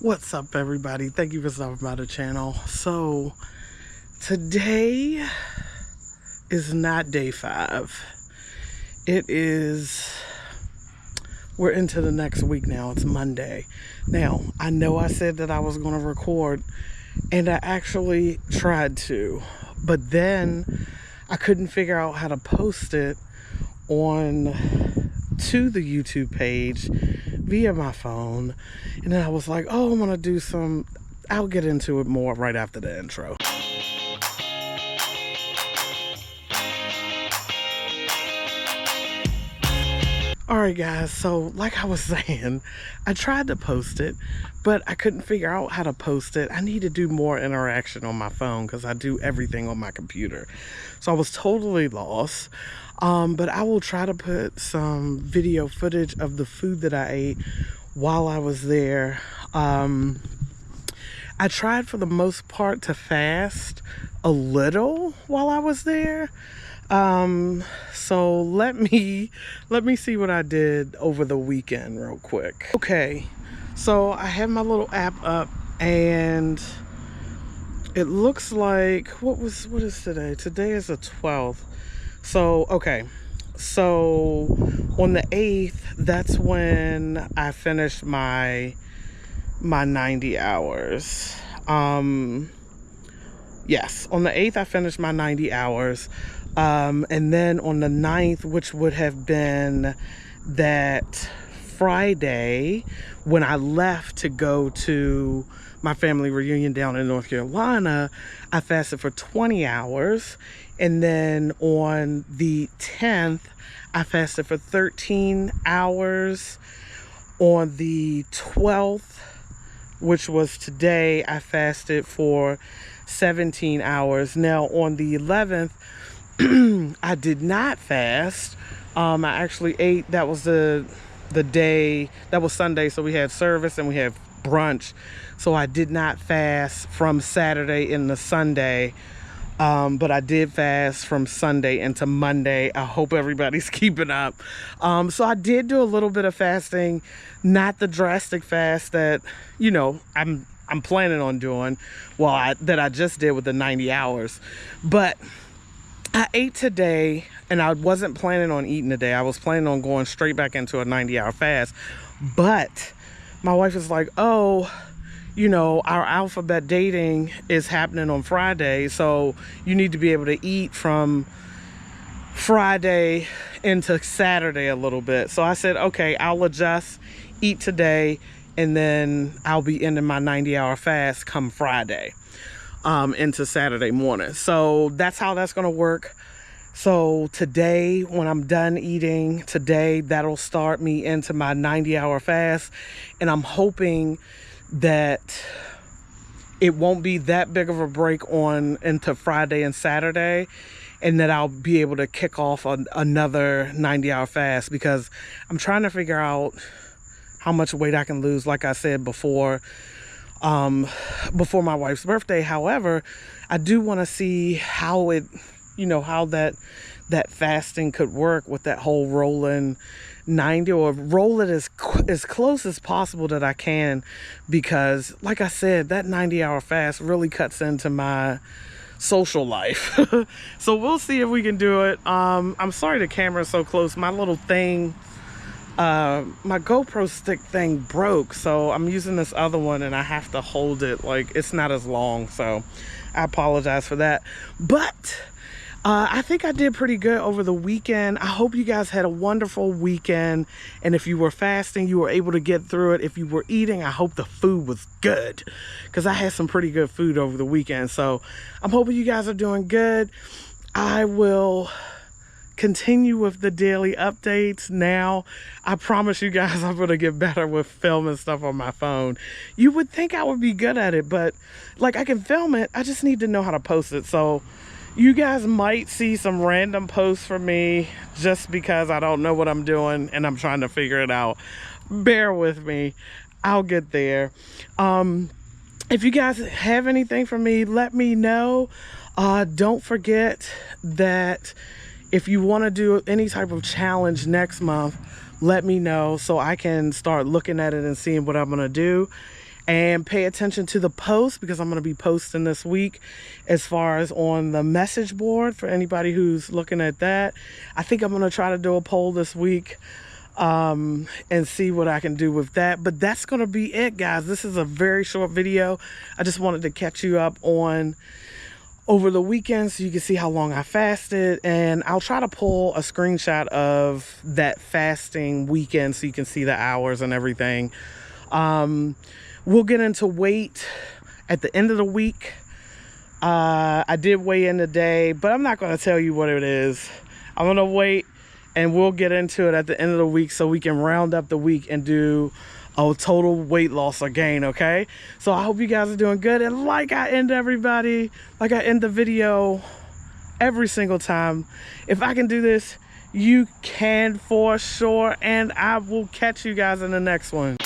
What's up, everybody? Thank you for stopping by the channel. So today is not day 5. We're into the next week now. It's Monday. Now, I know I said that I was going to record, and I actually tried to, but then I couldn't figure out how to post it to the YouTube page via my phone. And then I was like, oh, I'm gonna do I'll get into it more right after the intro. Alright guys, so like I was saying, I tried to post it, but I couldn't figure out how to post it. I need to do more interaction on my phone because I do everything on my computer. So I was totally lost. But I will try to put some video footage of the food that I ate while I was there. I tried for the most part to fast a little while I was there. So let me see what I did over the weekend real quick. Okay, so I have my little app up, and it looks like, what is today? Today is the 12th. So, okay, so on the 8th, that's when I finished my 90 hours. Yes, on the 8th, I finished my 90 hours. And then on the 9th, which would have been that Friday, when I left to go to my family reunion down in North Carolina, I fasted for 20 hours. And then on the 10th, I fasted for 13 hours. On the 12th, which was today, I fasted for 17 hours. Now, on the 11th, I did not fast. I actually ate. That was the day, that was Sunday, so we had service and we had brunch. So I did not fast from Saturday into Sunday. But I did fast from Sunday into Monday. I hope everybody's keeping up. So I did do a little bit of fasting, not the drastic fast that, you know, I'm planning on doing, that I just did with the 90 hours. But I ate today, and I wasn't planning on eating today. I was planning on going straight back into a 90-hour fast. But my wife was like, oh, you know, our alphabet dating is happening on Friday, so you need to be able to eat from Friday into Saturday a little bit. So I said, okay, I'll adjust, eat today, and then I'll be ending my 90-hour fast come Friday into Saturday morning. So that's how that's going to work. So today, when I'm done eating today, that'll start me into my 90-hour fast. And I'm hoping that it won't be that big of a break into Friday and Saturday, and that I'll be able to kick off another 90-hour fast, because I'm trying to figure out how much weight I can lose, like I said before my wife's birthday. However, I do want to see how that fasting could work with that whole rolling 90, or roll it as close as possible that I can, because like I said, that 90-hour fast really cuts into my social life. So we'll see if we can do it. I'm sorry the camera's so close. My little thing, my GoPro stick thing broke, so I'm using this other one, and I have to hold it, like, it's not as long, so I apologize for that. But I think I did pretty good over the weekend. I hope you guys had a wonderful weekend. And if you were fasting, you were able to get through it. If you were eating, I hope the food was good, because I had some pretty good food over the weekend. So I'm hoping you guys are doing good. I will continue with the daily updates now. I promise you guys I'm going to get better with filming stuff on my phone. You would think I would be good at it, but like, I can film it. I just need to know how to post it. So you guys might see some random posts from me just because I don't know what I'm doing and I'm trying to figure it out. Bear with me. I'll get there. If you guys have anything for me, let me know. Don't forget that if you want to do any type of challenge next month, let me know so I can start looking at it and seeing what I'm going to do. And pay attention to the post, because I'm going to be posting this week as far as on the message board for anybody who's looking at that. I think I'm going to try to do a poll this week and see what I can do with that. But that's going to be it, guys. This is a very short video. I just wanted to catch you up on over the weekend so you can see how long I fasted, and I'll try to pull a screenshot of that fasting weekend so you can see the hours and everything. We'll get into weight at the end of the week. I did weigh in today, but I'm not going to tell you what it is. I'm going to wait, and we'll get into it at the end of the week so we can round up the week and do a total weight loss or gain, okay? So I hope you guys are doing good. And like I end the video every single time, if I can do this, you can for sure. And I will catch you guys in the next one.